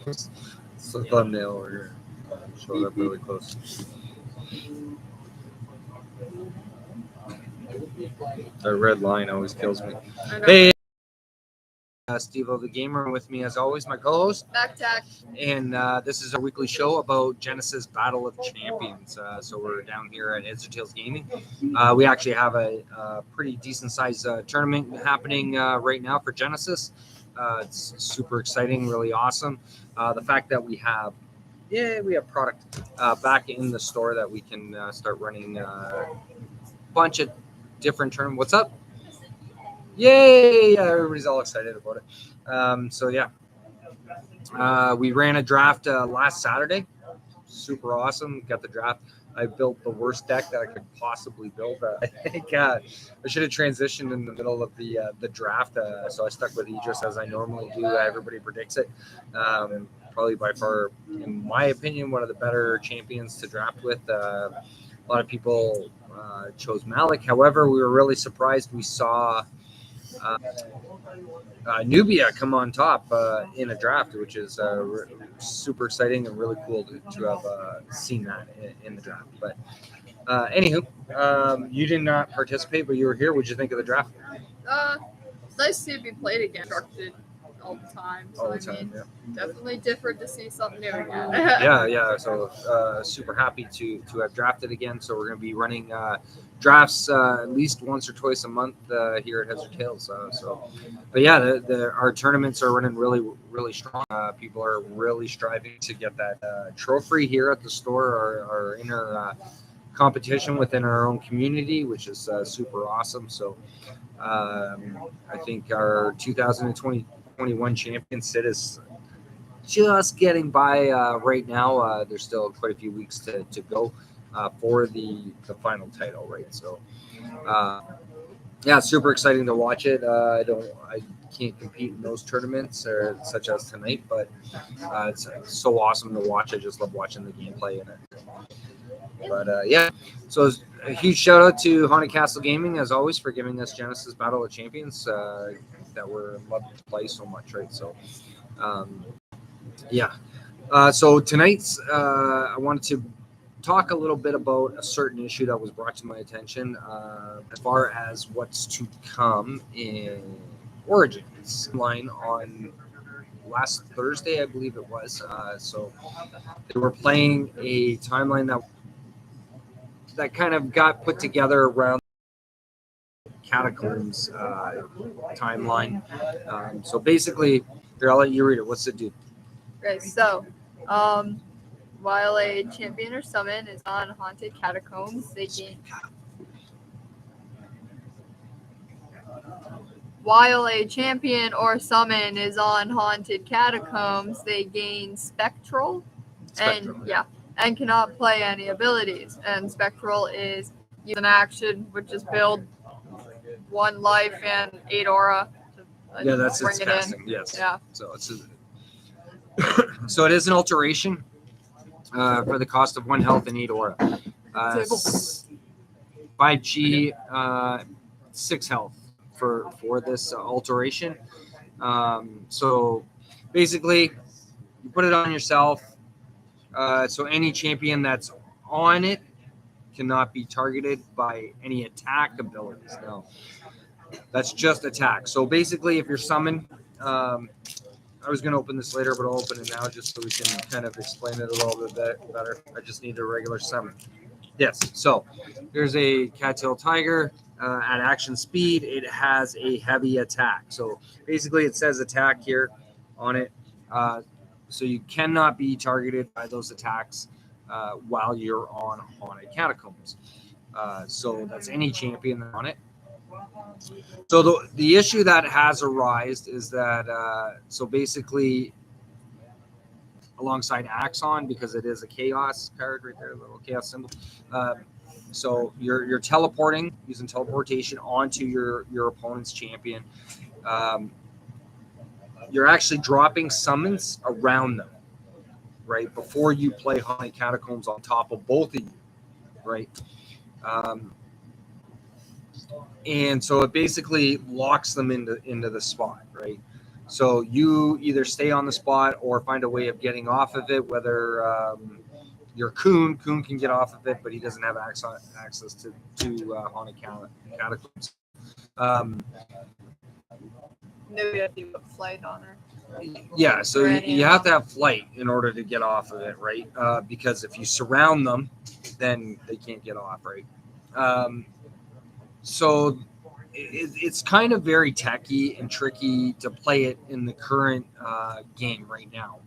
It's the thumbnail over here. Show it up really close. The red line always kills me. Hey, Steveo the Gamer, with me as always, my co-host Mack-Attack. And this is our weekly show about Genesis Battle of Champions. So we're down here at Tales Gaming. We actually have a pretty decent sized tournament happening right now for Genesis. It's super exciting, really awesome. The fact that we have product back in the store that we can start running a bunch of different tournaments. What's up? Yay! Yeah, everybody's all excited about it. We ran a draft last Saturday. Super awesome. Got the draft. I built the worst deck that I could possibly build. I think I should have transitioned in the middle of the draft. So I stuck with Idris as I normally do. Everybody predicts it. Probably by far, in my opinion, one of the better champions to draft with. A lot of people chose Malik. However, we were really surprised. We saw Nubia come on top in a draft, which is super exciting and really cool to have seen that in the draft. But anywho, you did not participate, but you were here. What did you think of the draft? It's nice to see it be played again. Constructed all the time. So yeah. Definitely different to see something new again. yeah. So super happy to have drafted again. So we're going to be running drafts at least once or twice a month here at Haunted Tales. But yeah, our tournaments are running really, really strong. People are really striving to get that trophy here at the store. Our inner competition within our own community, which is super awesome. So I think our 2021 champion Sid is just getting by right now. There's still quite a few weeks to go for the final title, right? So yeah, super exciting to watch it. I can't compete in those tournaments or such as tonight, but it's so awesome to watch. I just love watching the gameplay in it. But yeah, so a huge shout out to Haunted Castle Gaming as always for giving us Genesis Battle of Champions that we're loved to play so much, right? So yeah, so tonight's I wanted to talk a little bit about a certain issue that was brought to my attention as far as what's to come in Origins line on last Thursday, I believe it was. So they were playing a timeline that kind of got put together around Catacombs timeline. So basically, here, I'll let you read it. What's it do? Okay, so while a champion or summon is on Haunted Catacombs, they gain. While a champion or summon is on Haunted Catacombs, they gain Spectral. And cannot play any abilities. And Spectral is use an action, which is build 1 life and 8 aura. Yeah, that's its casting. Yes. Yeah. So so it is an alteration for the cost of 1 health and 8 aura. 5G, 6 health for this alteration. So basically, you put it on yourself. So any champion that's on it cannot be targeted by any attack abilities. No, that's just attack. So basically, if you're summoned, I was going to open this later, but I'll open it now just so we can kind of explain it a little bit better. I just need a regular summon. Yes, so there's a Cattail Tiger at action speed. It has a heavy attack. So basically, it says attack here on it. So you cannot be targeted by those attacks while you're on Haunted Catacombs. So that's any champion on it. So the issue that has arisen is that so basically alongside Axon, because it is a chaos card right there, a little chaos symbol. So you're teleporting using teleportation onto your opponent's champion. You're actually dropping summons around them, right? Before you play Haunted Catacombs on top of both of you, right? And so it basically locks them into the spot, right? So you either stay on the spot or find a way of getting off of it, whether your Coon can get off of it, but he doesn't have access to Haunted Catacombs. Maybe if you put flight on her. Yeah, so you have to have flight in order to get off of it, right? Because if you surround them, then they can't get off, right? So it's kind of very techy and tricky to play it in the current game right now.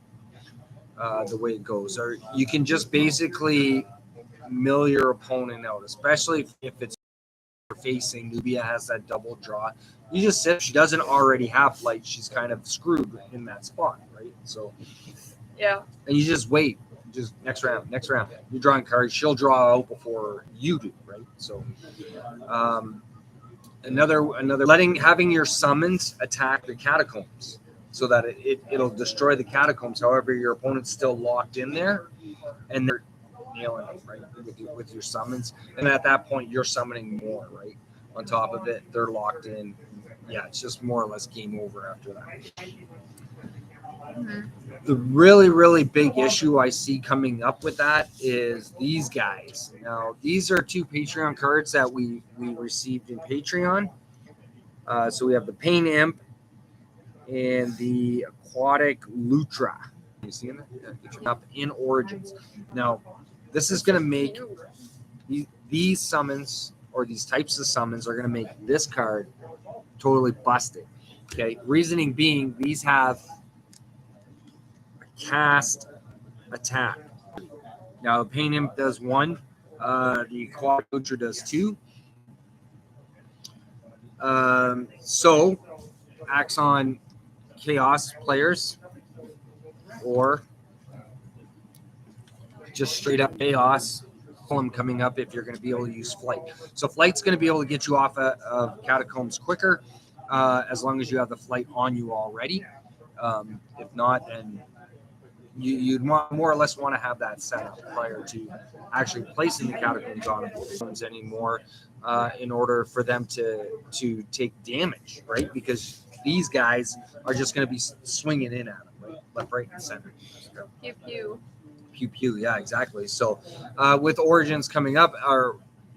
The way it goes, or you can just basically mill your opponent out, especially if it's facing Nubia has that double draw. You just sit. She doesn't already have flight. She's kind of screwed in that spot, right? So yeah, and you just wait. Just next round. You're drawing cards. She'll draw out before you do, right? So another having your summons attack the catacombs so that it'll destroy the catacombs. However, your opponent's still locked in there, and they're nailing it, right, with your summons. And at that point, you're summoning more, right? On top of it, they're locked in. Yeah, it's just more or less game over after that. Mm-hmm. The really, really big issue I see coming up with that is these guys. Now, these are 2 Patreon cards that we received in Patreon. So we have the Pain Imp and the Aquatic Lutra. You see them? Yeah, up in Origins. Now, this is going to make these summons, or these types of summons, are going to make this card totally busted. Okay, reasoning being these have a cast attack. Now, the Pain Imp does 1, the Aquatic Lutra does 2. So acts on Chaos players, or just straight up Chaos. Column coming up if you're going to be able to use flight. So flight's going to be able to get you off of catacombs quicker, as long as you have the flight on you already. If not, then you'd more or less want to have that set up prior to actually placing the catacombs on them anymore, in order for them to take damage, right? Because these guys are just going to be swinging in at them, right? Left, right, and center. Pew pew. Pew pew, yeah, exactly. So with Origins coming up,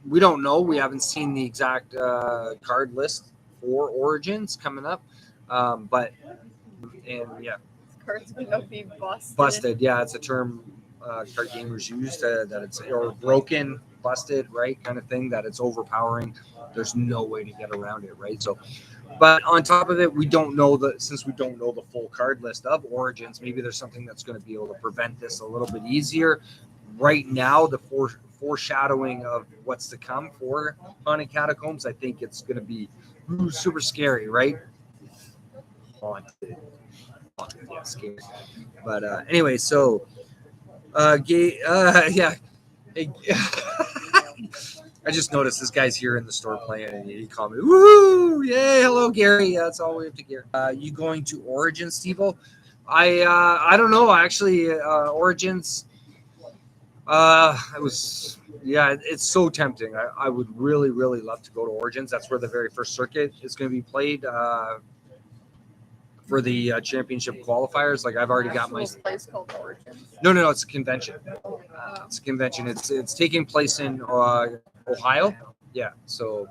we don't know. We haven't seen the exact card list for Origins coming up, but yeah. Cards gonna be busted. Busted, yeah, it's a term card gamers use that it's or broken, busted, right, kind of thing. That it's overpowering. There's no way to get around it, right? So. But on top of it, since we don't know the full card list of Origins, maybe there's something that's going to be able to prevent this a little bit easier. Right now, the foreshadowing of what's to come for Haunted Catacombs, I think it's going to be super scary, right? Haunted, yeah, scary. But anyway, so yeah. Hey, I just noticed this guy's here in the store playing, and he called me, woo, yay, hello, Gary. Yeah, that's all we have to Gary. You going to Origins, Steve-O? I don't know, actually. Origins, it's so tempting. I would really, really love to go to Origins. That's where the very first circuit is going to be played for the championship qualifiers. Like, I've already got my place called Origins. No, it's a convention. It's a convention. It's taking place in Ohio. Yeah, so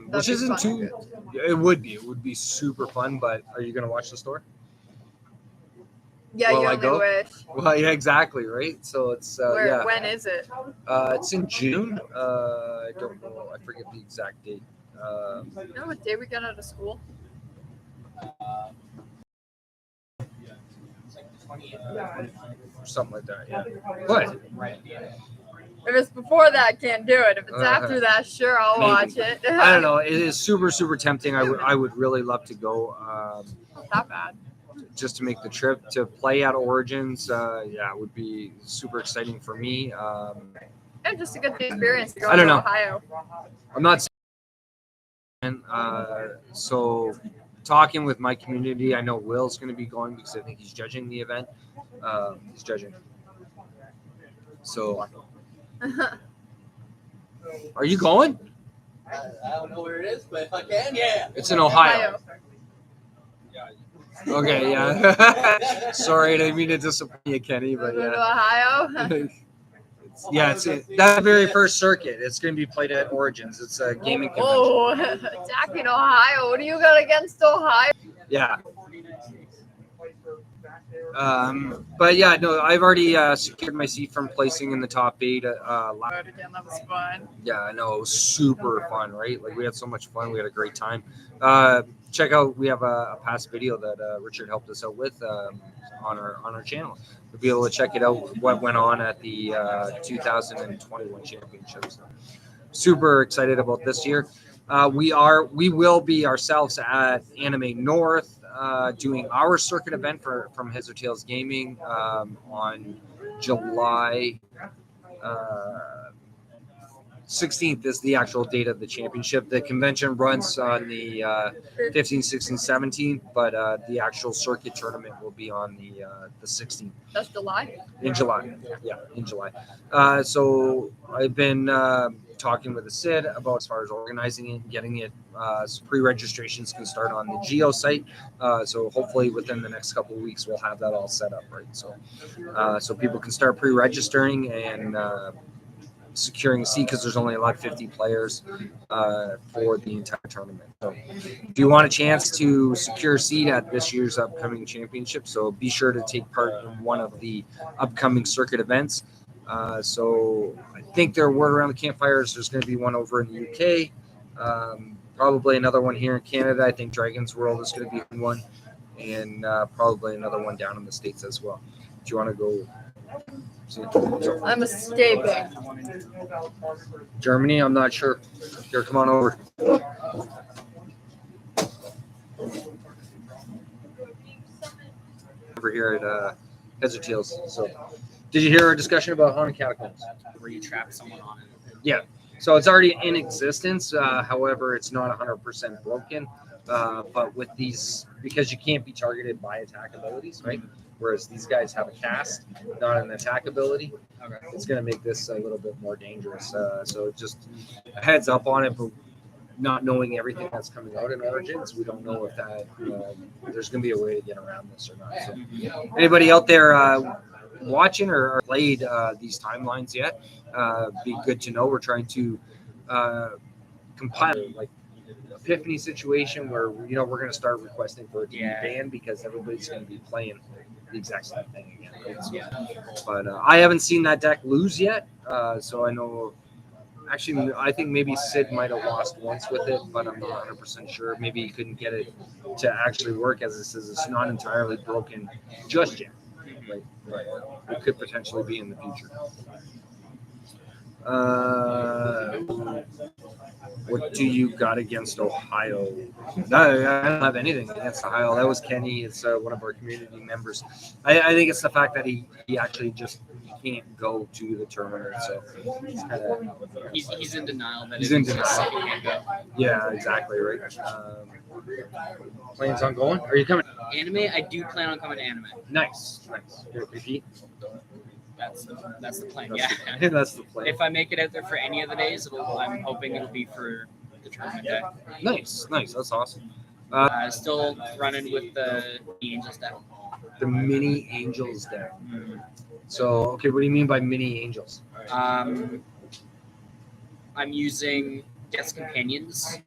which isn't too. It would be super fun. But are you gonna watch the store? Yeah, you only wish. Well, yeah, exactly, right. So it's yeah. When is it? It's in June. I don't know. I forget the exact date. You know what day we get out of school? Or something like that. Yeah. What? If it's before that, can't do it. If it's after that, sure, I'll watch it. I don't know. It is super, super tempting. I would really love to go. Not that bad. Just to make the trip to play at Origins, yeah, it would be super exciting for me. And just to get the experience to go to Ohio. I'm not saying, so talking with my community, I know Will's going to be going because I think he's judging the event. He's judging. So, are you going? I don't know where it is, but if I can, yeah. It's in Ohio. Okay, yeah. Sorry, I didn't mean to disappoint you, Kenny, but Go to yeah. Ohio. Yeah, that's the very first circuit. It's going to be played at Origins. It's a gaming convention. Oh, attacking Ohio. What do you got against Ohio? Yeah. But yeah, no, I've already secured my seat from placing in the top 8. Again, that was fun. Yeah, I know, it was super fun, right? Like we had so much fun. We had a great time. Check out, we have a past video that Richard helped us out with on our channel. You'll be able to check it out. What went on at the 2021 championships. Super excited about this year. We will be ourselves at Anime North. Doing our circuit event from Heads or Tails Gaming on July 16th is the actual date of the championship. The convention runs on the 15th, 16th, 17th, but the actual circuit tournament will be on the 16th. That's July? In July. Yeah, in July. So I've been talking with the Sid about as far as organizing it and getting it. So pre-registrations can start on the Geo site. So hopefully within the next couple of weeks we'll have that all set up, right? So people can start pre-registering and securing a seat because there's only allowed 50 players for the entire tournament. So if you want a chance to secure a seat at this year's upcoming championship, so be sure to take part in one of the upcoming circuit events. So I think there were around the campfires. There's going to be one over in the UK, probably another one here in Canada. I think Dragon's World is going to be one, and probably another one down in the States as well. Do you want to go? I'm escaping. Germany, I'm not sure. Here, come on over. Over here at Heads or Tails. So, did you hear our discussion about Haunted Catacombs? Where you trap someone on it. Yeah. So it's already in existence. However, it's not 100% broken. But with these, because you can't be targeted by attack abilities, right? Whereas these guys have a cast, not an attack ability. Okay. It's going to make this a little bit more dangerous. So just a heads up on it, but not knowing everything that's coming out in Origins, we don't know if that there's going to be a way to get around this or not. So anybody out there watching or played these timelines yet? Be good to know. We're trying to compile like Epiphany situation where we're going to start requesting for it to be banned because everybody's going to be playing the exact same thing again. Right? So, but I haven't seen that deck lose yet, so I know. Actually, I think maybe Sid might have lost once with it, but I'm not 100% sure. Maybe he couldn't get it to actually work, as it says it's not entirely broken just yet. Right? It could potentially be in the future. What do you got against Ohio? No, I don't have anything against Ohio. That was Kenny. It's one of our community members. I think it's the fact that he actually just can't go to the tournament. So he's in denial. He's in denial. He can't go. Yeah, exactly right. Plans on going? Are you coming? Anime, I do plan on coming to anime. Nice. Repeat. That's the plan. That's Yeah. That's the plan. If I make it out there for any of the days, I'm hoping it'll be for the tournament day. Nice. That's awesome. Still running with the Angels deck. The mini Angels deck. Mm-hmm. So, okay, what do you mean by mini Angels? I'm using Death's Companions,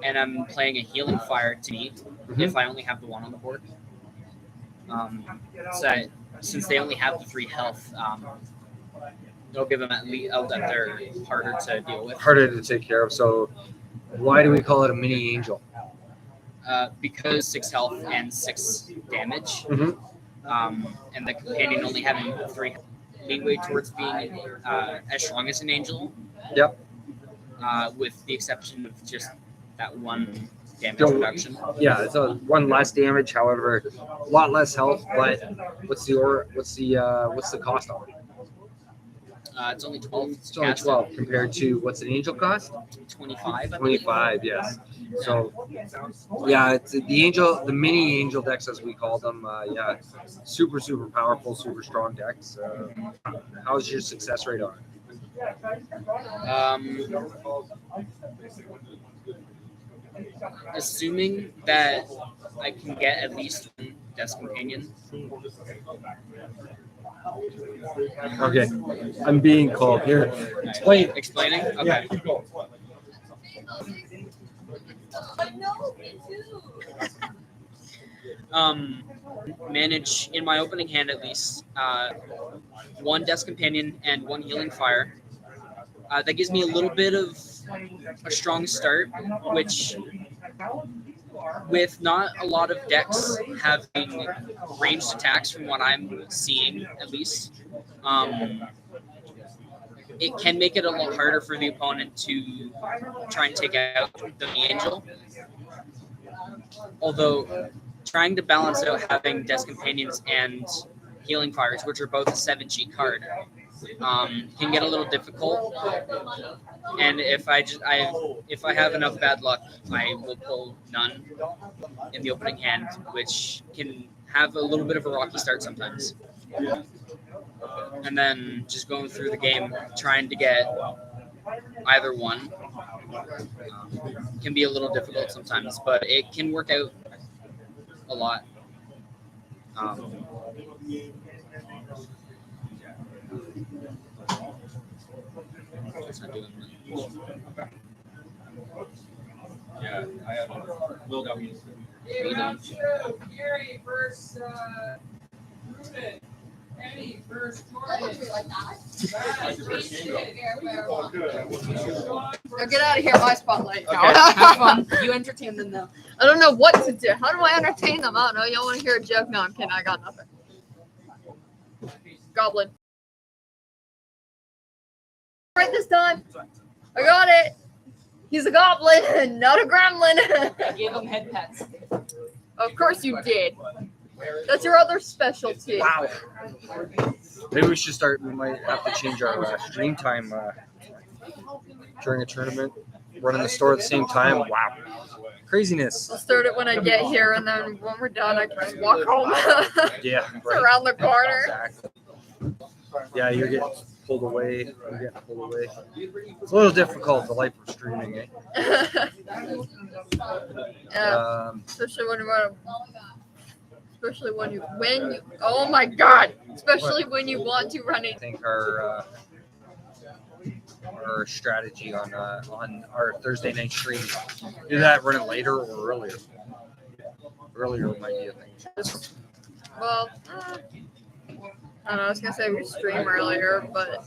and I'm playing a Healing Fire to me if I only have the one on the board. So since they only have the 3 health, it'll give them at least that they're harder to deal with. Harder to take care of. So why do we call it a mini angel? Because 6 health and 6 damage. Mm-hmm. And the companion only having 3 leeway towards being as strong as an angel. Yep. With the exception of just that 1 damage reduction. Yeah, it's a 1 less damage. However, a lot less health. But what's the cost on it? It's only 12. It's only 12 compared to what's an angel cost? 25. 25, yes. So, yeah, it's the mini angel decks as we call them. Super powerful, super strong decks. How's your success rate on it? Assuming that I can get at least one desk companion. Okay, I'm being called here. Explain. Explaining? Okay. Manage in my opening hand at least one desk companion and one healing fire. That gives me a little bit of a strong start, which with not a lot of decks having ranged attacks from what I'm seeing at least, it can make it a lot harder for the opponent to try and take out the angel. Although trying to balance out having desk companions and healing fires, which are both a 7G card, can get a little difficult. And if I have enough bad luck, I will pull none in the opening hand, which can have a little bit of a rocky start sometimes. And then just going through the game, trying to get either one can be a little difficult sometimes, but it can work out a lot. It's not doing much. Yeah, I have Will got me. Gary versus Ruben. Penny versus Jordan. Now get out of here, my spotlight. Okay, have fun. You entertain them though. I don't know what to do. How do I entertain them? I don't know. Y'all want to hear a joke? No, I'm kidding. I got nothing. Goblin. Right this time. I got it. He's a goblin, not a gremlin. I gave them head pets. Of course you did. That's your other specialty. Wow. Maybe we should start. We might have to change our stream time during a tournament. Running the store at the same time. Wow. Craziness. I'll start it when I get here, and then when we're done, I can just walk home. Yeah. It's around the corner. Exactly. Yeah, you're getting pulled away. I'm getting pulled away. It's a little difficult, the life of streaming, eh? Yeah, especially when you oh my god, especially when you want to run I it. think our strategy on our Thursday night stream, do that running later or earlier. Earlier might be a thing. Well, I don't know. I was gonna say we stream earlier, but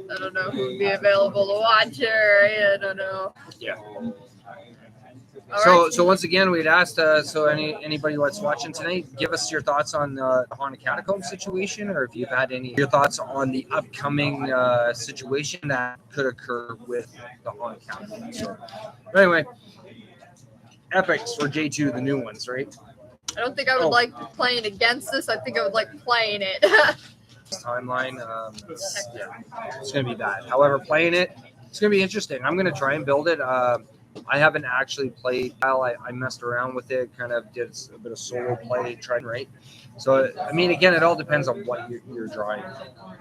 I don't know who would be available to watch it. I don't know. Yeah. All right. So once again, we'd asked anybody that's watching tonight, give us your thoughts on the Haunted Catacombs situation, or if you've had your thoughts on the upcoming situation that could occur with the Haunted Catacombs. So, but anyway, epics for J2, the new ones, right? I don't think I would like playing against this. I think I would like playing it. Timeline, it's gonna be bad. However, playing it, it's gonna be interesting. I'm gonna try and build it. I haven't actually played. I messed around with it, kind of did a bit of solo play, tried, right? So, I mean, again, it all depends on what you're drawing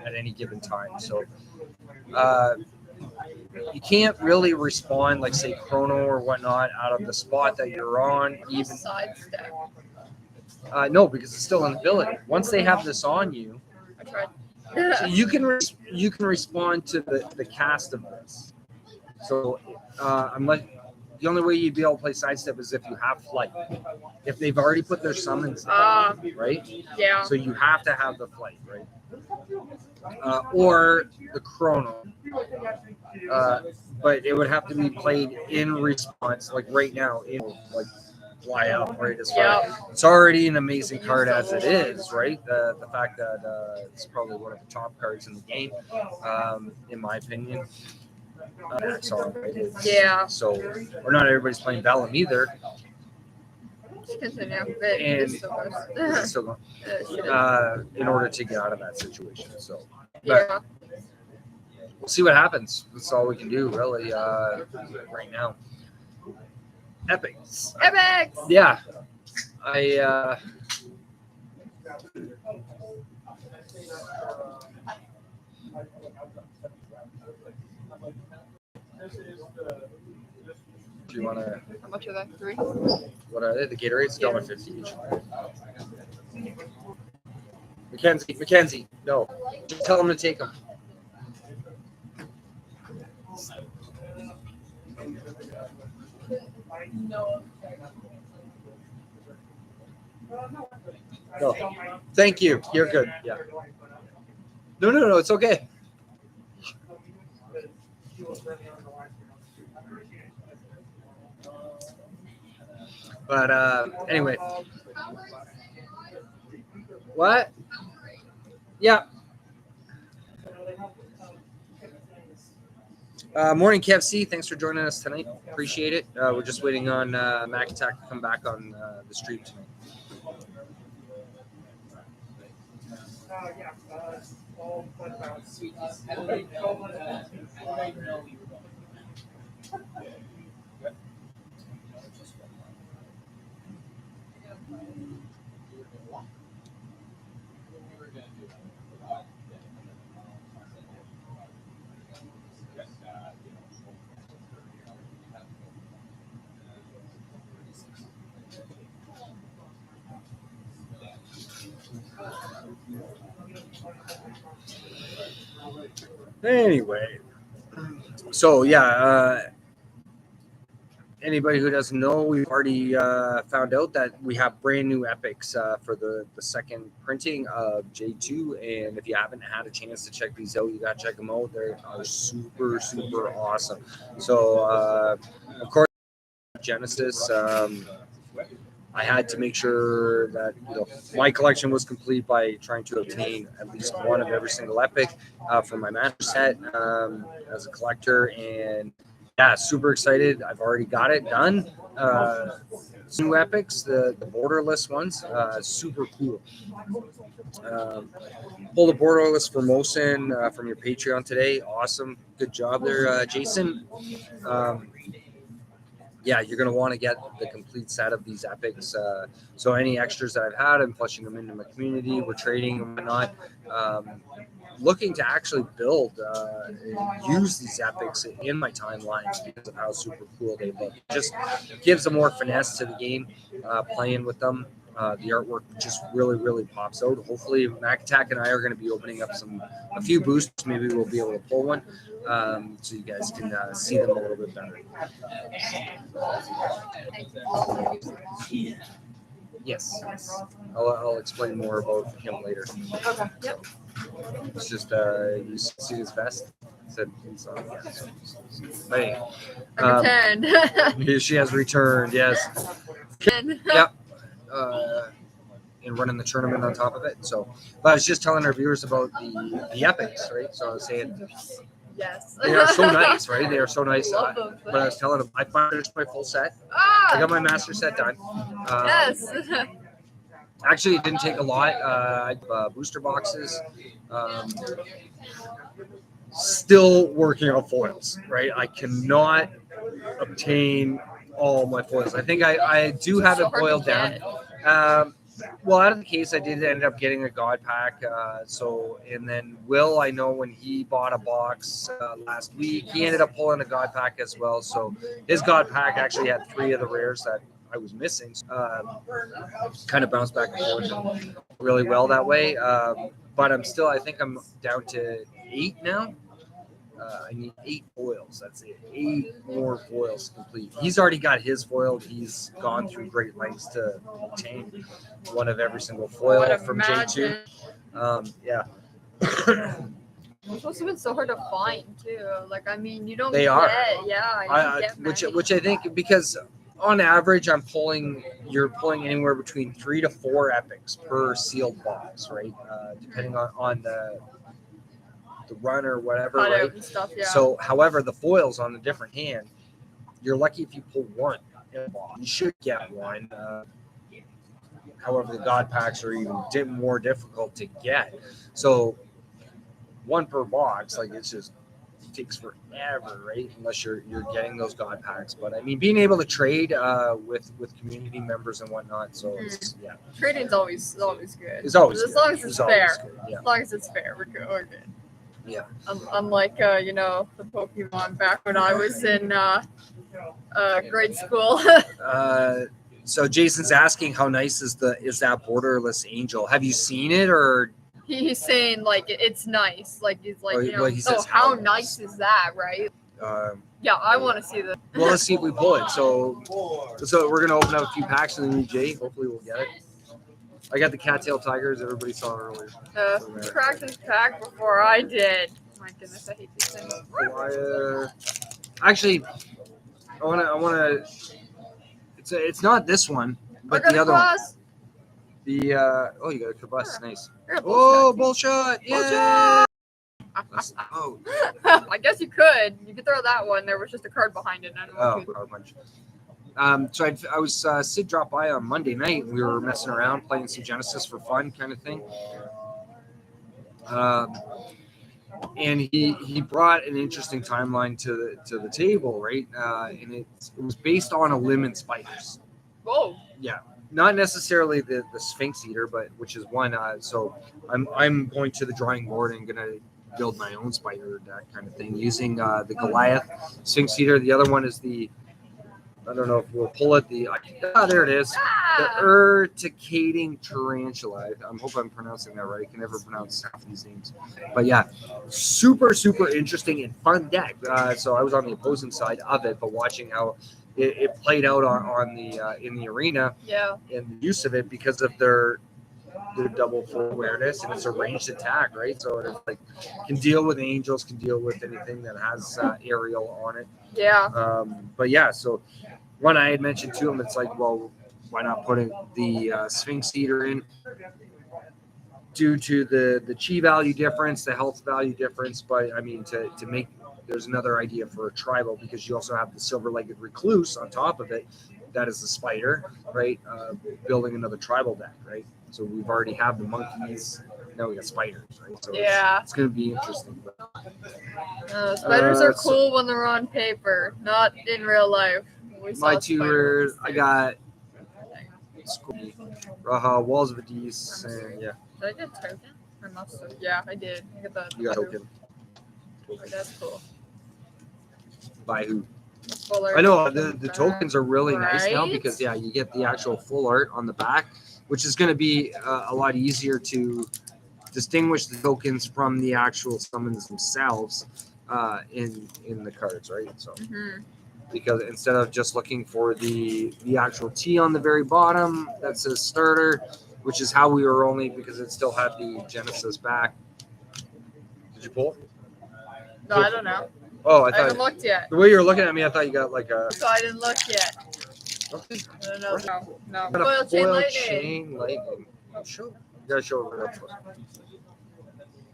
at any given time. So, you can't really respond, like, say, chrono or whatnot, out of the spot that you're on, even. Sidestep. No, because it's still an ability. Once they have this on you, I tried. so you can respond to the cast of this. So, unless the only way you'd be able to play sidestep is if you have flight. If they've already put their summons down, right? Yeah. So you have to have the flight, right? Or the chrono. But it would have to be played in response, like right now, like fly up, right? It's already an amazing card as it is, right? The fact that it's probably one of the top cards in the game, in my opinion. Yeah. So, or not everybody's playing Vellum either. Just continue. And still going, in order to get out of that situation. So, but Yeah. we'll see what happens. That's all we can do, really, right now. Epics. Epics. Yeah. Do you want to? How much are they? 3? What are they? The Gatorades, $1.50 each. Mackenzie, no. Just tell them to take them. No. Thank you. You're good. Yeah. No. It's okay. But anyway. What? Yeah. Morning, KFC. Thanks for joining us tonight. Appreciate it. We're just waiting on Mack-Attack to come back on the stream tonight. Anyway, so yeah, anybody who doesn't know, we've already found out that we have brand new epics for the second printing of J2. And if you haven't had a chance to check these out, you got to check them out. They are super, super awesome. So, of course, Genesis. I had to make sure that my collection was complete by trying to obtain at least one of every single epic for my master set as a collector. And yeah, super excited. I've already got it done. New epics, the borderless ones, super cool. Pull the borderless Formosan from your Patreon today. Awesome. Good job there, Jason. Yeah, you're going to want to get the complete set of these epics. So any extras that I've had, I'm flushing them into my community. We're trading and whatnot. Looking to actually build and use these epics in my timelines because of how super cool they look. Just gives a more finesse to the game, playing with them. The artwork just really, really pops out. Hopefully, Mack-Attack and I are going to be opening up a few boosts. Maybe we'll be able to pull one so you guys can see them a little bit better. Yes. I'll explain more about him later. Okay. Yep. It's just you see his vest. Said he's on. Yeah, so. Hey, Pretend. she has returned. Yes. Yep. And running the tournament on top of it. So, but I was just telling our viewers about the epics, right? So I was saying, Yes. they are so nice, right? They are so nice. Love them. But I was telling them, I finished my full set. Ah, I got my master set done. yes. Actually, it didn't take a lot. I booster boxes. Still working on foils, right? I cannot obtain all my foils. I think I do have it boiled down. Well, out of the case, I did end up getting a God pack. And then Will, I know when he bought a box last week, he ended up pulling a God pack as well. So his God pack actually had 3 of the rares that I was missing. Kind of bounced back and forth really well that way. But I think I'm down to 8 now. I need 8 foils. That's it. 8 more foils to complete. He's already got his foil. He's gone through great lengths to obtain one of every single foil from J2. Yeah. It's supposed to be so hard to find too. Like, I mean, you don't They get, are. Which I think because on average you're pulling anywhere between 3 to 4 epics per sealed box, right? Depending on the run or whatever, right? And stuff, yeah. So, however, the foils on a different hand, you're lucky if you pull 1 in a box. You should get 1. However, the God packs are even more difficult to get. So, 1 per box, like it takes forever, right? Unless you're getting those God packs. But I mean, being able to trade with community members and whatnot. So yeah, trading's always good. It's always as long as it's fair. Good, yeah. As long as it's fair, we're good. Yeah. Unlike the Pokemon back when I was in grade school. So Jason's asking how nice is that borderless angel? Have you seen it or? He's saying like it's nice. Like he's like, Well, he says how how nice is that, right? Yeah, I want to see this. Well, let's see if we pull it. So we're gonna open up a few packs of the new J. Hopefully we'll get it. I got the cattail tigers. Everybody saw earlier. Cracked this pack before I did. My goodness, I hate these things. Actually, I wanna. It's not this one, but the other one. The you got a Kabus, nice. Oh, bullshot! Yeah. Oh. I guess you could. You could throw that one. There was just a card behind it. Card punch. So I was Sid dropped by on Monday night. We were messing around, playing some Genesis for fun, kind of thing. And he brought an interesting timeline to the table, right? And it was based on a limit spiders. Whoa. Yeah, not necessarily the Sphinx Eater, but which is one. So I'm going to the drawing board and gonna build my own spider deck kind of thing using the Goliath Sphinx Eater. The other one is I don't know if we'll pull it. There it is. The Urticating Tarantula. I hope I'm pronouncing that right. I can never pronounce half these names. But yeah, super, super interesting and fun deck. So I was on the opposing side of it, but watching how it played out on the in the arena. Yeah. And the use of it because of their double full awareness, and it's a ranged attack, right? So it's like can deal with angels, can deal with anything that has aerial on it. Yeah. But yeah, so one I had mentioned to him, it's like, well, why not put the Sphinx Eater in due to the chi value difference, the health value difference. But I mean, to make, there's another idea for a tribal because you also have the silver-legged recluse on top of it. That is the spider, right? Building another tribal deck, right? So we've already have the monkeys. Now we got spiders, right? So yeah, it's going to be interesting. Spiders are cool when they're on paper, not in real life. My two are, I got Raha, Walls of Adis, and yeah. Did I get a token? I must have. Yeah, I did. I got that. You got token. Oh, that's cool. By who? Full art. I know the tokens are really nice now Right? because yeah, you get the actual full art on the back, which is going to be a lot easier to distinguish the tokens from the actual summons themselves in the cards, right? So because instead of just looking for the actual T on the very bottom that says starter, which is how we were only because it still had the Genesis back. Did you pull it? No, I don't know. Oh, I haven't looked yet. The way you were looking at me, I thought you got like a. So I didn't look yet. Okay. I don't know. No. Got a Foil chain lightning. Show. You gotta show it right up.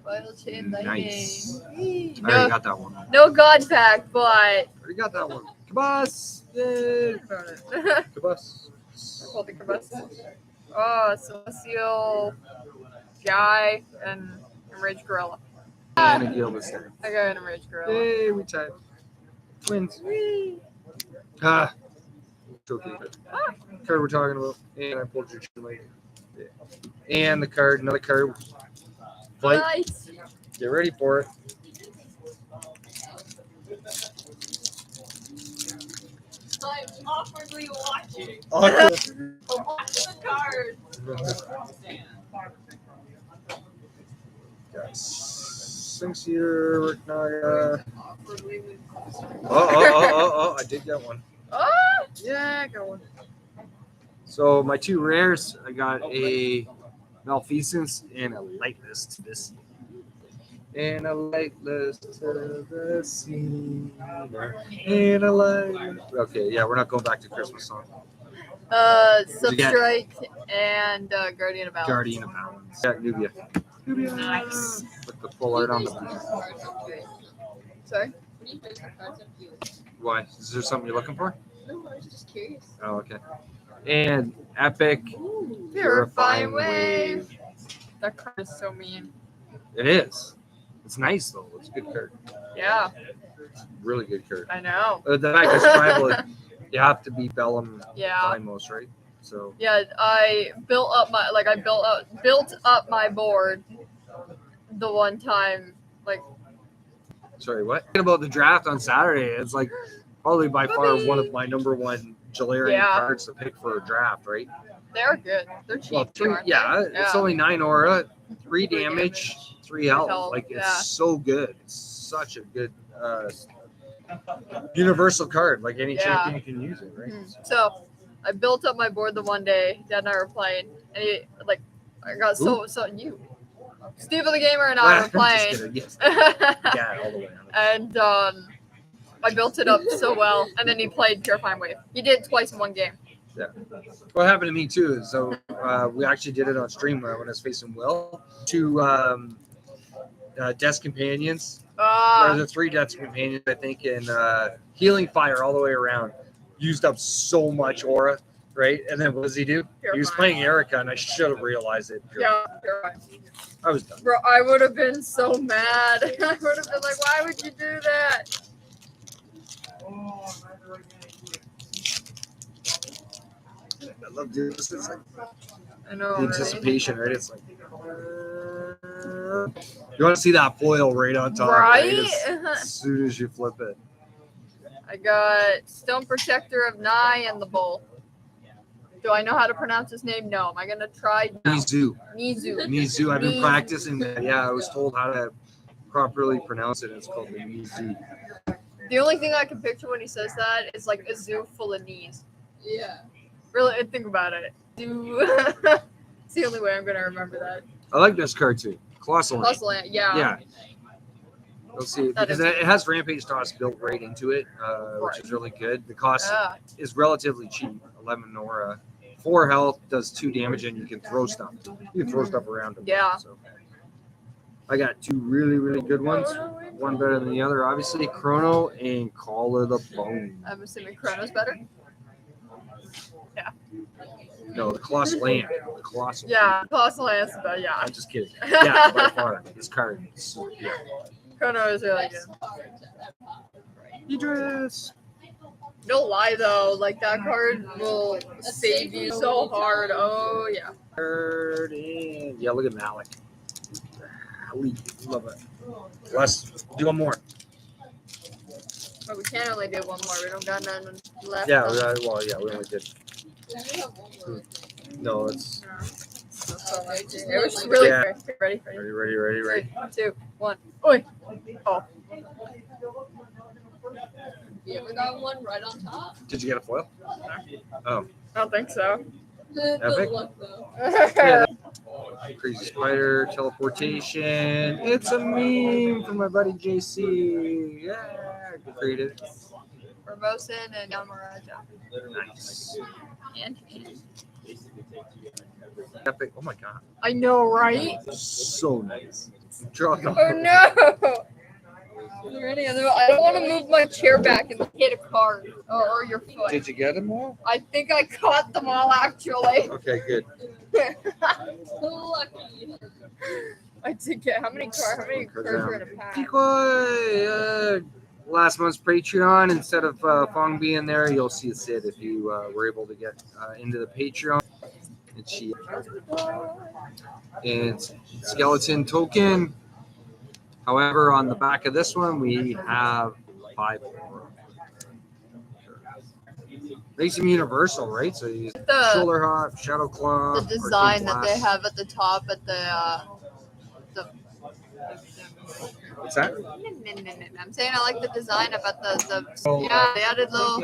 Foil chain lightning. Nice. I No, already got that one. no god pack, but. Already got that one. Kabus! Yay! Kabus. Hold the crevice. Oh, Celestial Guy and Enraged Gorilla. And a Gilbus there. I got an Enraged Gorilla. Yay, we tied. Twins. Ah. Okay. Card we're talking about. And I pulled your chin light. Yeah. And the card, another card. Flight. Nice. Get ready for it. I'm awkwardly watching. Awkward. Watch the card. Sphinx Eater, Ricknaga. Awkwardly. Oh, I did get one. Oh, Yeah, I got one. So my two rares, I got a Malfeasance and a Lightless to this. And a Lightless to the scene. And a light. Okay, yeah, we're not going back to Christmas song. Substrike and Guardian of Balance. Guardian of Balance. Yeah, Nubia. Nice. With the full art on the back. Sorry? Why? Is there something you're looking for? No, I was just curious. Oh, okay. And Epic Purifying Wave. That card is so mean. It is. It's nice though. It's a good card. Yeah, Really good card. I know. The fact is tribal, you have to be Bellum Yeah. most, right? So Yeah, I built up my built up my board the one time, like Sorry, what? Thinking about the draft on Saturday, it's like probably by far one of my number one Jalarian cards to pick for a draft, right? They're good. They're cheap. Well, too, aren't yeah, they? it's only 9 aura, 3 damage, 3 health. Like, it's so good. It's such a good universal card. Like, any champion can use it, right? So, I built up my board the one day. Dad and I were playing, and I got so you. Steve the Gamer and I were playing. Yes. Yeah, all the way. And I built it up so well, and then he played Purifying Wave. He did it twice in one game. Yeah. What happened to me too is we actually did it on stream when I was facing Will. 2 Death Companions. Or the 3 Death Companions, I think, and Healing Fire all the way around. Used up so much aura, right? And then what does he do? He was playing Erica, and I should have realized it. Yeah, you're right. I was done. Bro, I would have been so mad. I would have been like, why would you do that? I love doing this. It's like I know. the anticipation, right? It's like you want to see that foil right on top, right? As soon as you flip it. I got Stone Protector of Nye and the Bull. Do I know how to pronounce his name? No. Am I gonna try? No. Nizu. I've been practicing. Yeah, I was told how to properly pronounce it. It's called the Nizu. The only thing I can picture when he says that is like a zoo full of knees. Yeah. Really, think about it. It's the only way I'm gonna remember that. I like this card too. Colossal. Yeah. Yeah. You'll see because it has Rampage Toss built right into it, which is really good. The cost is relatively cheap. 11 aura, 4 health, does 2 damage, and you can throw stuff. You can throw stuff around him. Yeah. So I got 2 really, really good ones. One better than the other, obviously. Chrono and Call of the Bone. I'm assuming Chrono's better. Yeah. No, the Colossal Land. The Colossal. Yeah, Colossal Land, but yeah. I'm just kidding. Yeah, by far. This card is yeah. Chrono is really good. Idris. Don't lie though, like that card will save you so hard. Oh yeah. Yeah, look at Malik. Love it. Let's do one more. But we can only do one more. We don't got none left. Yeah, we only did. No, it's. It was really quick. Ready? Ready. 3, 2, 1. Oi! Oh. You ever got one right on top? Did you get a foil? Oh. I don't think so. Epic. Luck, though. Yeah. Crazy Spider, teleportation. It's a meme from my buddy JC. Yeah, creative. Formosan and Yamaraja. Nice. And Epic. Oh my god. I know, right? So nice. Draw them. Oh no! Is there any other? I don't want to move my chair back and hit a card or your foot. Did you get them all? I think I caught them all actually. Okay, good. Lucky. I did get how many cards are in a pack? Decoy. Last month's Patreon, instead of Fong being there, you'll see Sid if you were able to get into the Patreon. And skeleton token. However, on the back of this one, we have 5 more. Makes them universal, right? So you use shoulder hop, shadow claw. The design that they have at the top at the What's that? I'm saying I like the design up at the yeah, they added little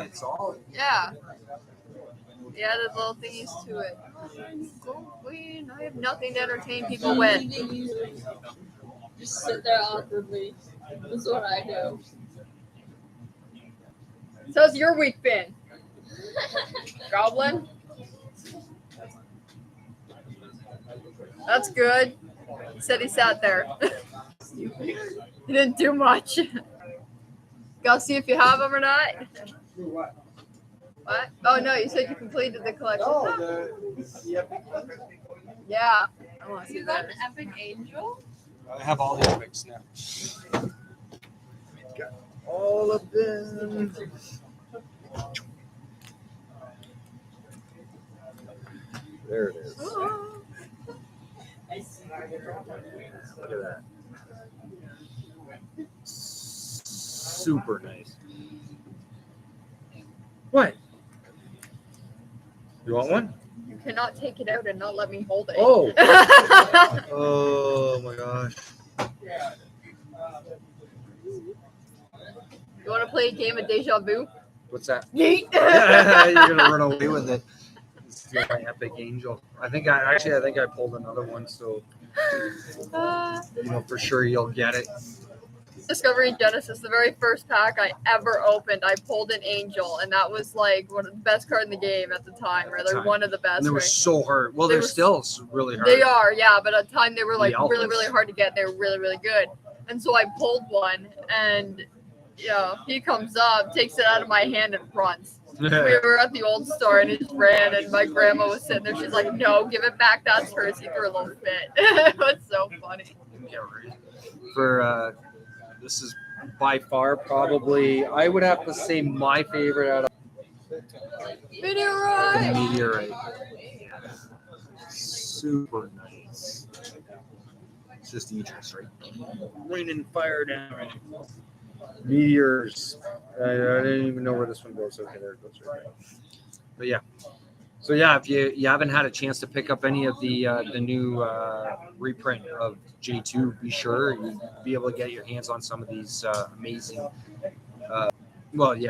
they added little thingies to it. Go Queen, I have nothing to entertain people with. Just sit there awkwardly. That's what I do. So how's your week been? Goblin? That's good. He said he sat there. He didn't do much. Gotta see if you have them or not. What? Oh no, you said you completed the collection. Yeah. I want to see You got that. an epic angel? I have all the epics now. Got all of them. There it is. Look at that. super nice. What? You want one? You cannot take it out and not let me hold it. Oh. Oh my gosh. You want to play a game of Deja Vu? What's that? Yeet. You're gonna run away with it. It's my epic angel. I think I pulled another one, so for sure you'll get it. Discovery Genesis, the very first pack I ever opened, I pulled an angel, and that was like one of the best cards in the game at the time, or like one of the best. And they were right? so hard. Well, they're still really hard. They are, yeah, but at the time they were like The really, alphas. really hard to get. They were really, really good. And so I pulled one, and he comes up, takes it out of my hand, and runs. We were at the old store, and he just ran, and my grandma was sitting there. She's like, "No, give it back. That's hers." He threw a little fit. It was so funny. For this is by far probably, I would have to say, my favorite out of the Meteorite. Meteorite. Super nice. It's just Aegis, right? Raining fire down. Meteors. I didn't even know where this one goes. Okay, there it goes right there. But yeah. So yeah, if you haven't had a chance to pick up any of the new reprint of J2, be sure you'll be able to get your hands on some of these amazing. I'm not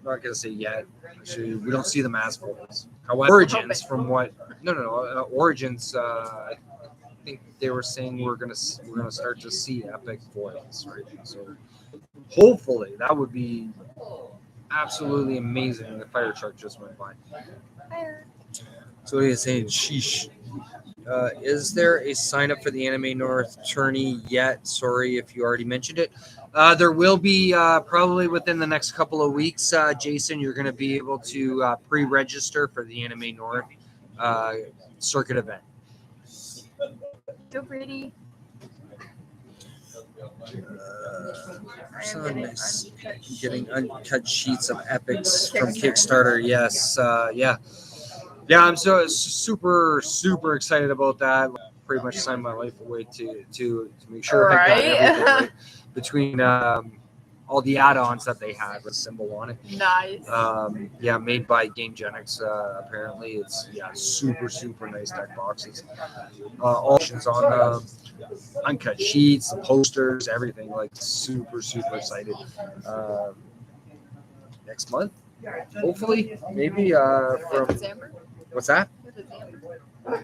gonna say yet. Actually, we don't see them as foils. However, Origins, from what Origins, I think they were saying we're gonna start to see epic foils, right? So hopefully that would be absolutely amazing. The fire truck just went by. So what are you saying? Sheesh. Is there a sign up for the Anime North tourney yet? Sorry if you already mentioned it. There will be probably within the next couple of weeks. Jason, you're going to be able to pre-register for the Anime North circuit event. So pretty. Getting uncut sheets of epics from Kickstarter. Yes. Yeah, I'm so super excited about that. Pretty much signed my life away to make sure I got everything right between all the add-ons that they had with a symbol on it. Nice. Made by GameGenix. Apparently, it's super nice deck boxes. All options on uncut sheets, the posters, everything. Like super excited. Next month, hopefully, maybe from. What's that?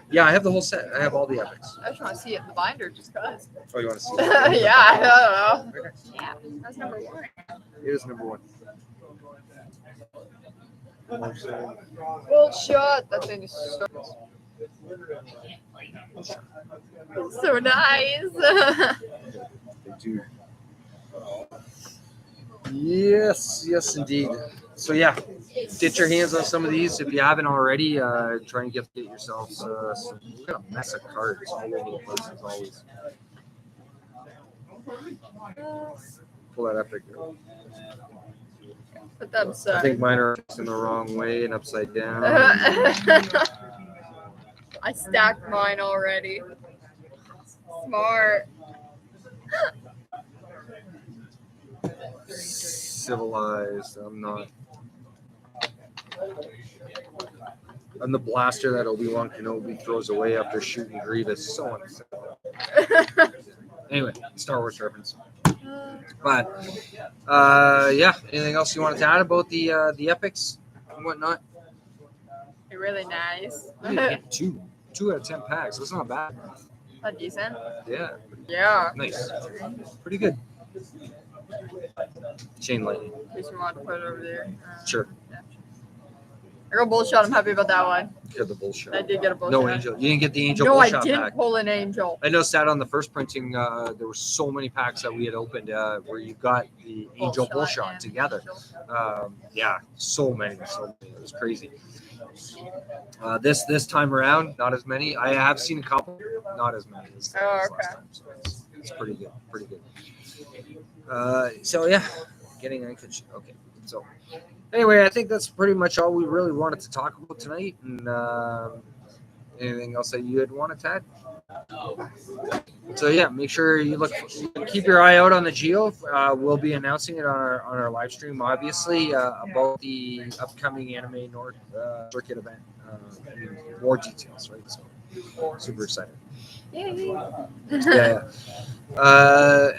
Yeah, I have the whole set. I have all the epics. I just want to see it in the binder just because. Oh, you want to see it? Yeah, I don't know. Okay. Yeah, that's number one. It is number one. Well, shot. That thing is so nice. Yes, indeed. So yeah, get your hands on some of these if you haven't already. Try and get yourselves we got a mess of cards all over the place as always. Pull that epic. Put them I think mine are in the wrong way and upside down. I stacked mine already. Smart. Civilized. I'm the blaster that Obi-Wan Kenobi throws away after shooting Grievous. So uncivil. Anyway, Star Wars reference. But anything else you wanted to add about the epics and whatnot? They're really nice. Two out of 10 packs. That's not bad. Not decent. Yeah. Yeah. Nice. Pretty good. Chain lightning. In case you want to put it over there. Sure. Yeah. I got bullshot. I'm happy about that one. You got the bullshit. I did get a bullshot. No angel. You didn't get the angel no, bullshot I didn't pack. pull an angel. I noticed that on the first printing, there were so many packs that we had opened where you got the angel bullshot together. So many. It was crazy. This time around, not as many. I have seen a couple, not as many as last time. So it's pretty good. Getting uncut. Okay, so anyway, I think that's pretty much all we really wanted to talk about tonight. And anything else that you had wanted to add? So yeah, make sure you keep your eye out on the Geo. We'll be announcing it on our live stream, obviously, about the upcoming Anime North circuit event. More details, right? So super excited. Yay. Yeah.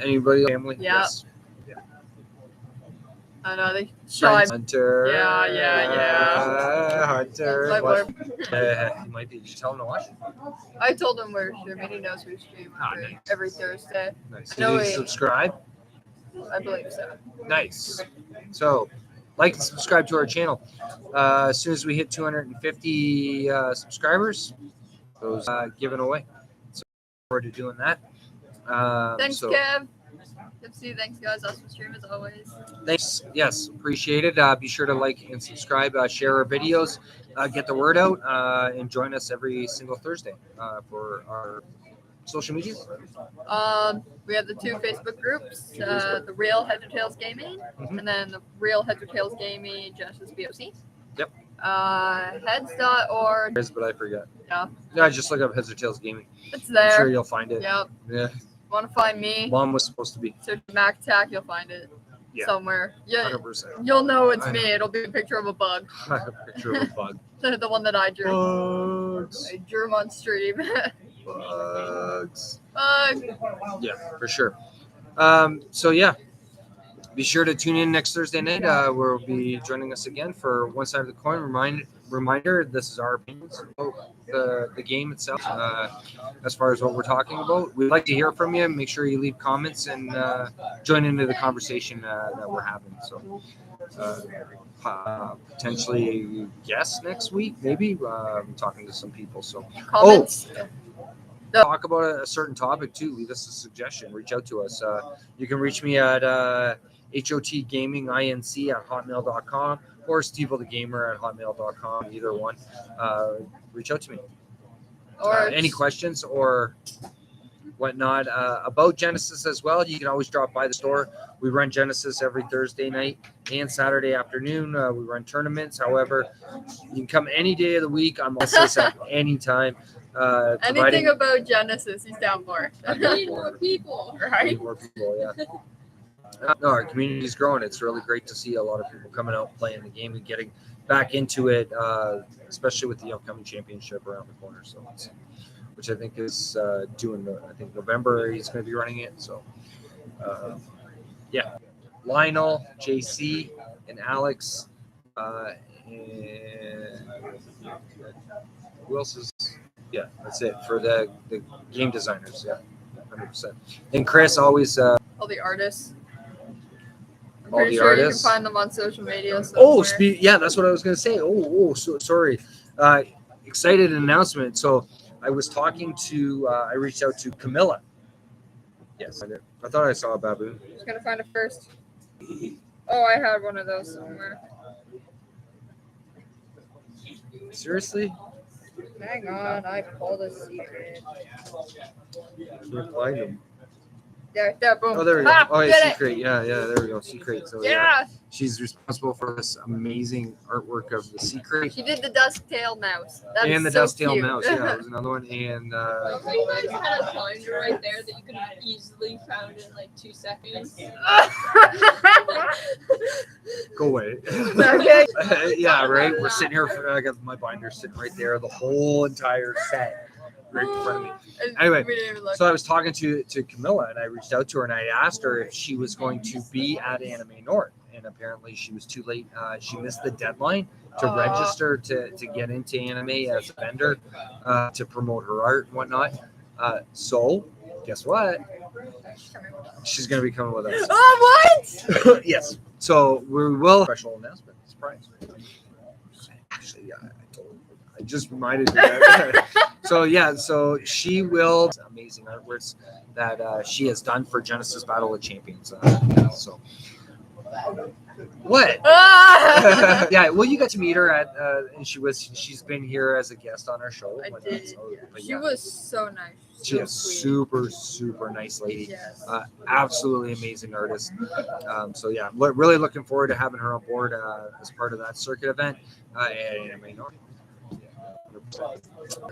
Anybody? Family? Yeah. Yes. I know they shot. Hunter. Yeah. Hunter. My What? boy- He might be. Did you tell him to watch? I told him we're streaming. He knows we stream Nice. every Thursday. Nice. No, Did he wait. subscribe? I believe so. Nice. So, like and subscribe to our channel. As soon as we hit 250 subscribers, those given away. So, look forward to doing that. Thanks, So, Kev. Thanks, guys. Awesome stream as always. thanks. Yes, appreciate it. Be sure to like and subscribe, share our videos, get the word out, and join us every single Thursday for our social media. We have the 2 Facebook groups, the Real Heads or Tails Gaming, and then the Real Heads or Tails Gaming Genesis BOC. Yep. Heads.org. But I forget. Yeah. Yeah, just look up Heads or Tails Gaming. It's there. I'm sure you'll find it. Yep. Yeah. Want to find me? Mom was supposed to be. Search Mack-Attack, you'll find it somewhere. Yeah, 100%. you'll know it's I me. know. It'll be a picture of a bug. A picture of a bug. The one that I drew. Bugs. I drew him on stream. Bugs. Bug. Yeah, for sure. So yeah, be sure to tune in next Thursday night. We'll be joining us again for One Side of the Coin. Reminder: this is our opinions about the game itself. As far as what we're talking about, we'd like to hear from you. Make sure you leave comments and join into the conversation that we're having. So. Potentially guests next week, maybe. I'm talking to some people. So Comments. talk about a certain topic too. Leave us a suggestion. Reach out to us. You can reach me at hotgaminginc@hotmail.com or steveothegamer@hotmail.com. Either one. Reach out to me. Or Any questions or whatnot about Genesis as well, you can always drop by the store. We run Genesis every Thursday night and Saturday afternoon. We run tournaments. However, you can come any day of the week. I'm on Genesis at any time. anything about Genesis, he's down for. I need more people. Right? More people, yeah. No, our community is growing. It's really great to see a lot of people coming out playing the game and getting back into it, especially with the upcoming championship around the corner. So, which I think is doing. I think November he's going to be running it. So, yeah, Lionel, JC, and Alex, and who else is? Yeah, that's it for the game designers. Yeah, 100%. And Chris always. All the artists. I'm All pretty the sure artists? you can find them on social media. Somewhere. Yeah, that's what I was going to say. So sorry. Excited announcement. So I was talking to, I reached out to Camilla. Yes, I did. I thought I saw a baboon. Just gonna find it first. Oh, I had one of those somewhere. Seriously? Hang on, I pulled a secret. Can't find him. There, boom. Oh, there we go. Ah, Oh, yeah, get it. Secret. Yeah, there we go. Secret. So Yeah. she's responsible for this amazing artwork of the Secret. She did the dusk-tailed mouse. That And the is so dust-tailed cute. mouse. Yeah, that was another one. And If you guys had a binder right there that you could have easily found in like 2 seconds. go away. Okay. Yeah, right. We're sitting here. I got my binder sitting right there. The whole entire set right in front of me. Anyway, We didn't even look. So I was talking to Camilla, and I reached out to her, and I asked her if she was going to be at Anime North, and apparently she was too late. She missed the deadline to Aw. register to get into anime as a vendor to promote her art and whatnot. So guess what? She's going to be coming with us. Oh, what? Yes. So we will special announcement. Surprise. Actually, yeah, I just reminded me. So she will amazing artworks that she has done for Genesis Battle of Champions. So what? Ah! Yeah, well, you got to meet her at, and she's been here as a guest on our show. I But did. so- but She yeah, was so nice. she So is sweet. super nice lady. Yes. Absolutely amazing artist. So yeah, really looking forward to having her on board as part of that circuit event. And I mean,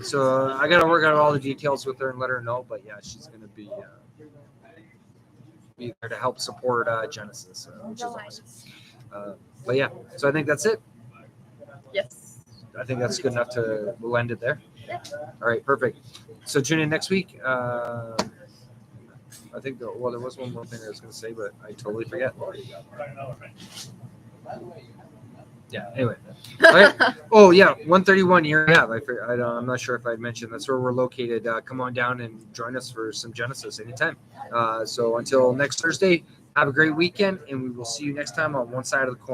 So I got to work out all the details with her and let her know. But yeah, she's going to be there to help support Genesis, which is awesome. But yeah, so I think that's it. Yes. I think that's good enough to we'll end it there. All right, perfect. So tune in next week. I think there was one more thing I was going to say, but I totally forget. Yeah. Anyway. All right. Oh yeah, 131 year Ave. I'm not sure if I mentioned that's where we're located. Come on down and join us for some Genesis anytime. So until next Thursday, have a great weekend, and we will see you next time on One Side of the Coin.